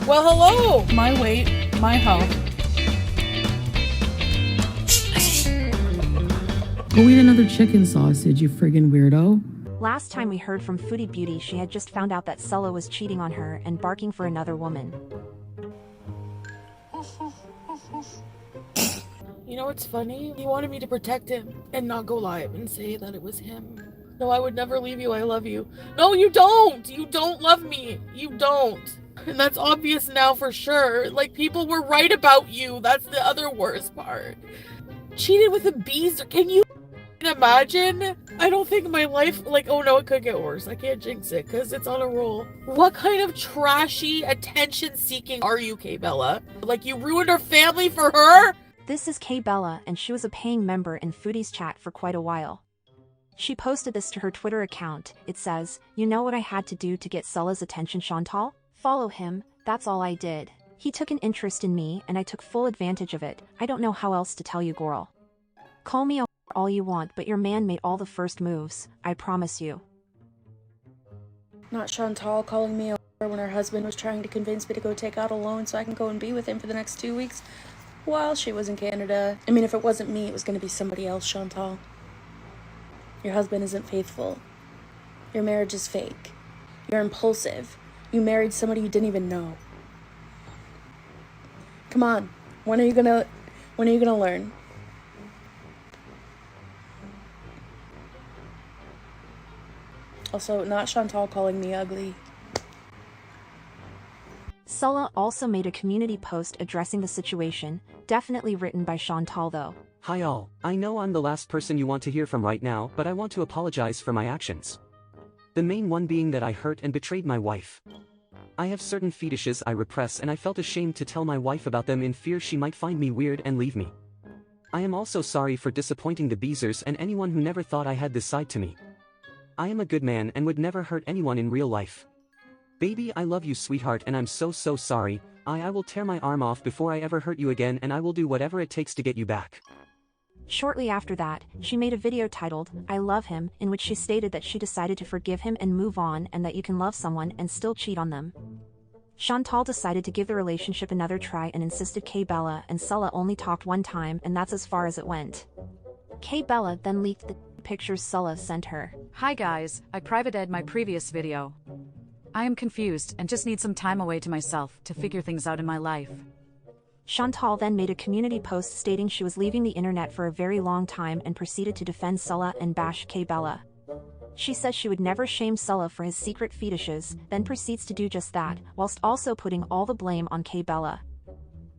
Well, hello! My weight, my health. Go eat another chicken sausage, you friggin' weirdo. Last time we heard from Foodie Beauty, she had just found out that Salah was cheating on her and barking for another woman. You know what's funny? He wanted me to protect him and not go live and say that it was him. No, I would never leave you. I love you. No, you don't! You don't love me. You don't. And that's obvious now for sure. Like, people were right about you. That's the other worst part. Cheated with a beast. Can you imagine? I don't think my life, like, oh no, it could get worse. I can't jinx it because it's on a roll. What kind of trashy attention seeking are you, Kaibella? Like, you ruined our family for her? This is Kaibella, and she was a paying member in Foodie's chat for quite a while. She posted this to her Twitter account. It says, "You know what I had to do to get Salah's attention, Chantal? Follow him, that's all I did. He took an interest in me and I took full advantage of it. I don't know how else to tell you, girl. Call me a all you want, but your man made all the first moves, I promise you." Not Chantal calling me a when her husband was trying to convince me to go take out a loan so I can go and be with him for the next 2 weeks while she was in Canada. I mean, if it wasn't me, it was going to be somebody else, Chantal. Your husband isn't faithful. Your marriage is fake. You're impulsive. You married somebody you didn't even know. Come on. When are you gonna learn? Also, not Chantal calling me ugly. Salah also made a community post addressing the situation, definitely written by Chantal though. Hi all, I know I'm the last person you want to hear from right now, but I want to apologize for my actions. The main one being that I hurt and betrayed my wife. I have certain fetishes I repress and I felt ashamed to tell my wife about them in fear she might find me weird and leave me. I am also sorry for disappointing the Beezers and anyone who never thought I had this side to me. I am a good man and would never hurt anyone in real life. Baby, I love you, sweetheart, and I'm so sorry. I will tear my arm off before I ever hurt you again, and I will do whatever it takes to get you back. Shortly after that, she made a video titled, "I Love Him," in which she stated that she decided to forgive him and move on, and that you can love someone and still cheat on them. Chantal decided to give the relationship another try and insisted Kaibella and Salah only talked one time, and that's as far as it went. Kaibella then leaked the pictures Salah sent her. Hi guys, I private-ed my previous video. I am confused and just need some time away to myself to figure things out in my life. Chantal then made a community post stating she was leaving the internet for a very long time and proceeded to defend Salah and bash Kaibella. She says she would never shame Salah for his secret fetishes, then proceeds to do just that, whilst also putting all the blame on Kaibella.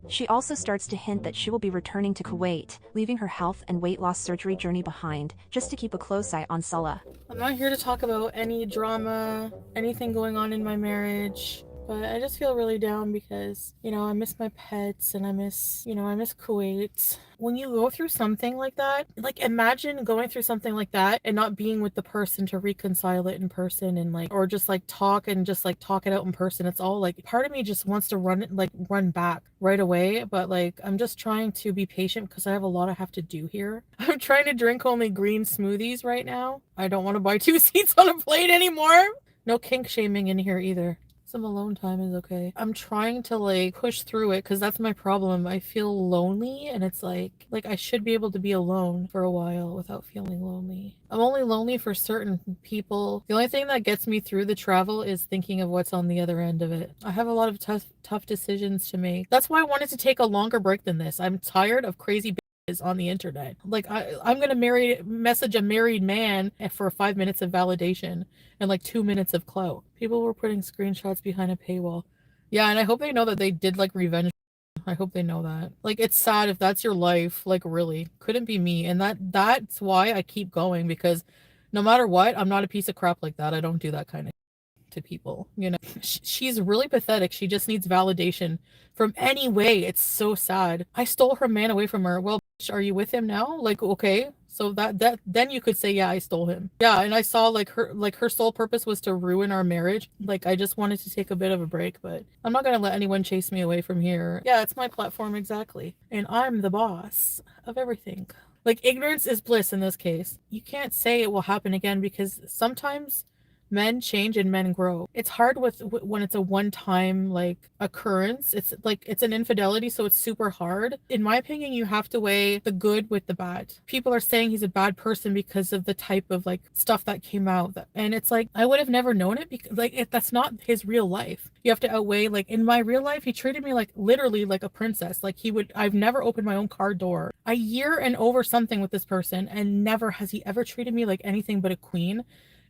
She also starts to hint that she will be returning to Kuwait, leaving her health and weight loss surgery journey behind, just to keep a close eye on Salah. I'm not here to talk about any drama, anything going on in my marriage. But I just feel really down because, you know, I miss my pets and I miss Kuwait. When you go through something like that, like imagine going through something like that and not being with the person to reconcile it in person and like, or just like talk and just like talk it out in person. It's all like, part of me just wants to run back right away. But like, I'm just trying to be patient because I have a lot I have to do here. I'm trying to drink only green smoothies right now. I don't want to buy 2 seats on a plane anymore. No kink shaming in here either. Some alone time is okay. I'm trying to like push through it because that's my problem. I feel lonely and it's like I should be able to be alone for a while without feeling lonely. I'm only lonely for certain people. The only thing that gets me through the travel is thinking of what's on the other end of it. I have a lot of tough decisions to make. That's why I wanted to take a longer break than this. I'm tired of crazy is on the internet. Like I'm gonna message a married man for 5 minutes of validation and like 2 minutes of clout. People were putting screenshots behind a paywall. Yeah, and I hope they know that they did like revenge. I hope they know that. Like, it's sad if that's your life. Like, really, couldn't be me. And that's why I keep going, because no matter what, I'm not a piece of crap like that. I don't do that kind of to people, you know. She's really pathetic. She just needs validation from any way. It's so sad. I stole her man away from her. Well, are you with him now? Like, okay, so that then you could say, yeah, I stole him. Yeah, and I saw like her sole purpose was to ruin our marriage. Like, I just wanted to take a bit of a break, but I'm not gonna let anyone chase me away from here. Yeah, it's my platform, exactly, and I'm the boss of everything. Like, ignorance is bliss in this case. You can't say it will happen again because sometimes men change and men grow. It's hard when it's a one-time like occurrence. It's like it's an infidelity, so it's super hard. In my opinion, you have to weigh the good with the bad. People are saying he's a bad person because of the type of like stuff that came out, and it's like I would have never known it because like that's not his real life. You have to outweigh, like in my real life, he treated me like literally like a princess. Like I've never opened my own car door. A year and over something with this person, and never has he ever treated me like anything but a queen.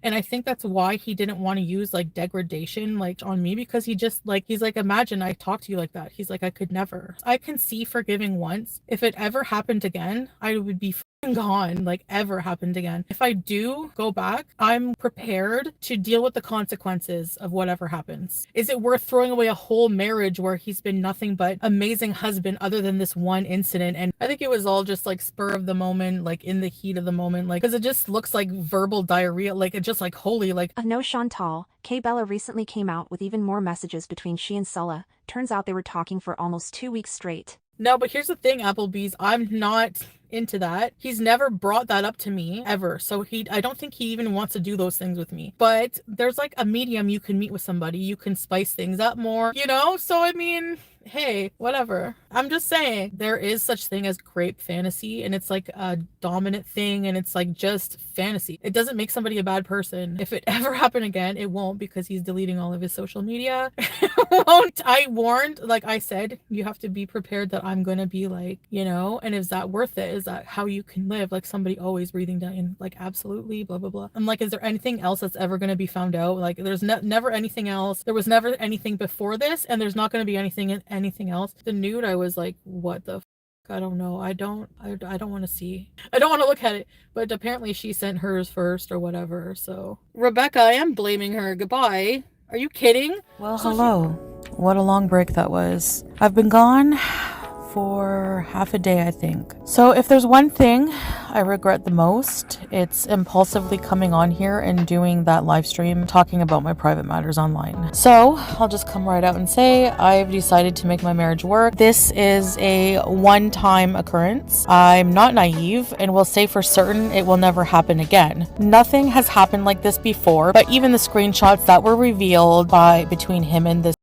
And I think that's why he didn't want to use like degradation like on me, because he's like, imagine I talk to you like that. He's like, I could never. I can see forgiving once. If it ever happened again, I would be gone, like ever happened again. If I do go back, I'm prepared to deal with the consequences of whatever happens. Is it worth throwing away a whole marriage where he's been nothing but amazing husband other than this one incident? And I think it was all just like spur of the moment, like in the heat of the moment, like because it just looks like verbal diarrhea, like it just like holy like. No, Chantal, Kaibella recently came out with even more messages between she and Salah. Turns out they were talking for almost 2 weeks straight. No, but here's the thing, Applebee's, I'm not into that. He's never brought that up to me ever. So I don't think he even wants to do those things with me. But there's like a medium you can meet with somebody. You can spice things up more, you know? So I mean, hey, whatever. I'm just saying there is such thing as grape fantasy, and it's like a dominant thing, and it's like just fantasy. It doesn't make somebody a bad person. If it ever happened again, it won't, because he's deleting all of his social media. Won't. I warned, like I said, you have to be prepared that I'm gonna be like, you know, and is that worth it? Is that how you can live? Like somebody always breathing down in like absolutely blah blah blah. I'm like, is there anything else that's ever gonna be found out? Like there's never anything else. There was never anything before this, and there's not gonna be anything else. The nude, I was like, what the I don't know. I don't want to see. I don't want to look at it. But apparently she sent hers first or whatever. So Rebecca, I am blaming her. Goodbye. Are you kidding? Well, hello. What a long break that was. I've been gone for half a day, I think. So if there's one thing I regret the most, it's impulsively coming on here and doing that live stream talking about my private matters online. So I'll just come right out and say I've decided to make my marriage work. This is a one-time occurrence. I'm not naive and will say for certain it will never happen again. Nothing has happened like this before, but even the screenshots that were revealed between him and this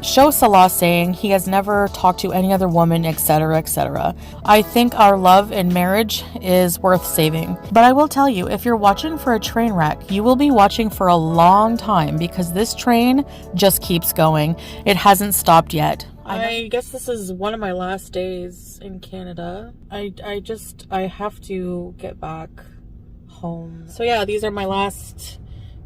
show Salah saying he has never talked to any other woman, etc., etc. I think our love and marriage is worth saving. But I will tell you, if you're watching for a train wreck, you will be watching for a long time, because this train just keeps going. It hasn't stopped yet. I guess this is one of my last days in Canada. I have to get back home. So yeah, these are my last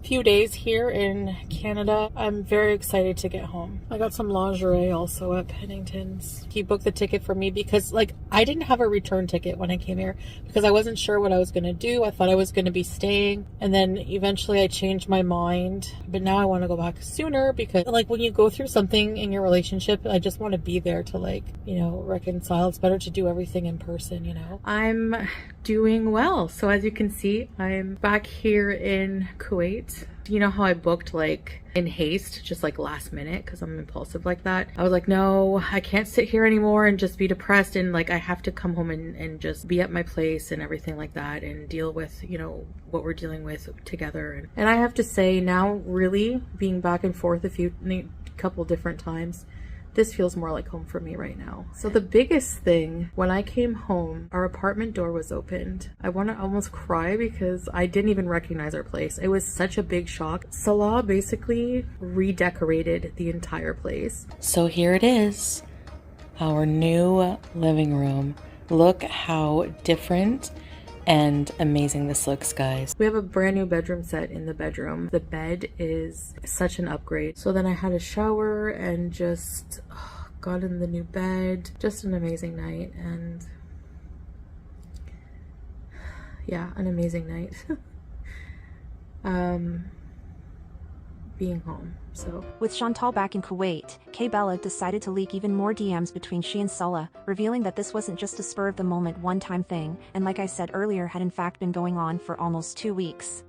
few days here in Canada. I'm very excited to get home. I got some lingerie also at Pennington's. He booked the ticket for me because like I didn't have a return ticket when I came here because I wasn't sure what I was going to do. I thought I was going to be staying, and then eventually I changed my mind, but now I want to go back sooner because like when you go through something in your relationship, I just want to be there to like, you know, reconcile. It's better to do everything in person, you know. I'm doing well. So as you can see, I'm back here in Kuwait. You know how I booked like in haste, just like last minute, because I'm impulsive like that. I was like, no, I can't sit here anymore and just be depressed, and like I have to come home and just be at my place and everything like that and deal with, you know, what we're dealing with together. And I have to say now, really being back and forth a couple different times, this feels more like home for me right now. So the biggest thing, when I came home, our apartment door was opened. I want to almost cry because I didn't even recognize our place. It was such a big shock. Salah basically redecorated the entire place. So here it is, our new living room. Look how different and amazing this looks, guys. We have a brand new bedroom set in the bedroom. The bed is such an upgrade. So then I had a shower and just got in the new bed. Just an amazing night, and yeah, an amazing night. Being home. So with Chantal back in Kuwait, Kaibella decided to leak even more DMs between she and Salah, revealing that this wasn't just a spur of the moment one-time thing, and like I said earlier, had in fact been going on for almost 2 weeks.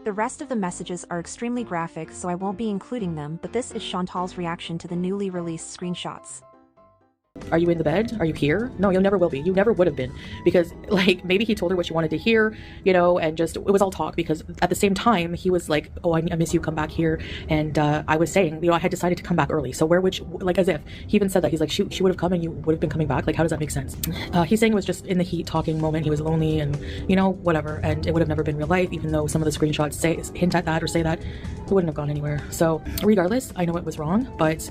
The rest of the messages are extremely graphic, so I won't be including them, but this is Chantal's reaction to the newly released screenshots. Are you in the bed? Are you here? No, you never will be. You never would have been, because like maybe he told her what she wanted to hear, you know, and just it was all talk, because at the same time he was like, oh, I miss you, come back here. And I was saying, you know, I had decided to come back early, so where would you, like, as if he even said that, he's like, she would have come and you would have been coming back. Like, how does that make sense? He's saying it was just in the heat talking moment, he was lonely and, you know, whatever, and it would have never been real life, even though some of the screenshots hint at that or say that. It wouldn't have gone anywhere. So regardless, I know it was wrong, but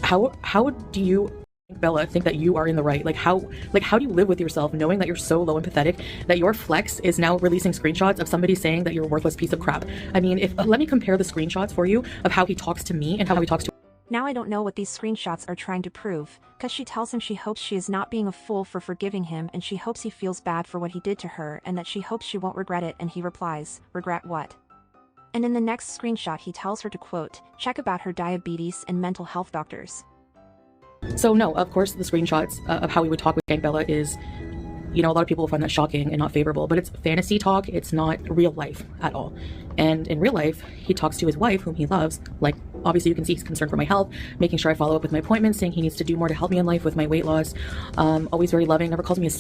how do you, Bella, think that you are in the right? Like how do you live with yourself knowing that you're so low and pathetic that your flex is now releasing screenshots of somebody saying that you're a worthless piece of crap? I mean, if let me compare the screenshots for you of how he talks to me and how he talks to. Now I don't know what these screenshots are trying to prove, cause she tells him she hopes she is not being a fool for forgiving him, and she hopes he feels bad for what he did to her, and that she hopes she won't regret it, and he replies, regret what? And in the next screenshot he tells her to, quote, check about her diabetes and mental health doctors. So no, of course the screenshots of how he would talk with Kaibella is, you know, a lot of people find that shocking and not favorable, but it's fantasy talk. It's not real life at all. And in real life, he talks to his wife, whom he loves. Like, obviously you can see he's concerned for my health, making sure I follow up with my appointments, saying he needs to do more to help me in life with my weight loss. Always very loving, never calls me a.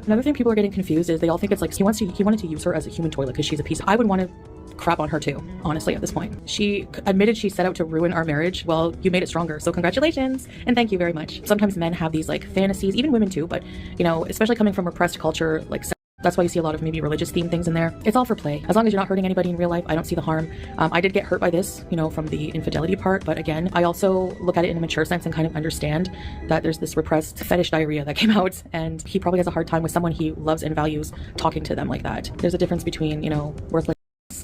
Another thing people are getting confused is they all think it's like he wanted to use her as a human toilet because she's a piece. I would want to crap on her too, honestly, at this point. She admitted she set out to ruin our marriage. Well, you made it stronger, so congratulations and thank you very much. Sometimes men have these like fantasies, even women too, but you know, especially coming from repressed culture, like that's why you see a lot of maybe religious themed things in there. It's all for play. As long as you're not hurting anybody in real life, I don't see the harm. I did get hurt by this, you know, from the infidelity part, but again, I also look at it in a mature sense and kind of understand that there's this repressed fetish diarrhea that came out, and he probably has a hard time with someone he loves and values talking to them like that. There's a difference between, you know, worthless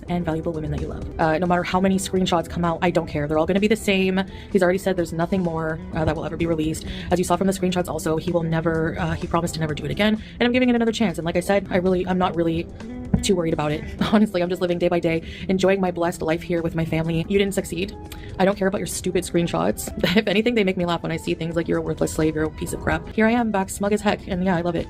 and valuable women that you love. No matter how many screenshots come out, I don't care. They're all going to be the same. He's already said there's nothing more that will ever be released. As you saw from the screenshots also, he will never, he promised to never do it again, and I'm giving it another chance. And like I said, I'm not really too worried about it. Honestly, I'm just living day by day, enjoying my blessed life here with my family. You didn't succeed. I don't care about your stupid screenshots. If anything, they make me laugh when I see things like you're a worthless slave, you're a piece of crap. Here I am, back smug as heck, and yeah, I love it.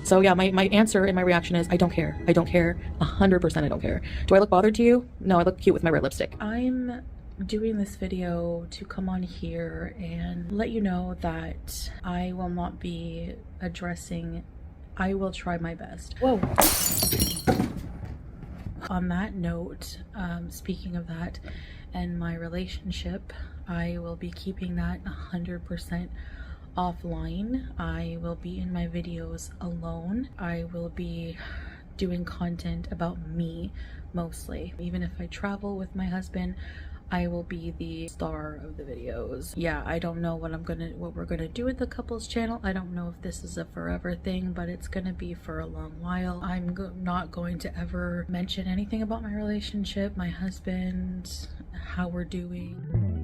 So yeah, my answer and my reaction is I don't care. I don't care. 100% I don't care. Do I look bothered to you? No, I look cute with my red lipstick. I'm doing this video to come on here and let you know that I will not be addressing. I will try my best. Whoa. On that note, speaking of that and my relationship, I will be keeping that 100% offline. I will be in my videos alone. I will be doing content about me mostly. Even if I travel with my husband, I will be the star of the videos. Yeah, I don't know what we're gonna do with the couples channel. I don't know if this is a forever thing, but it's gonna be for a long while. I'm not going to ever mention anything about my relationship, my husband, how we're doing.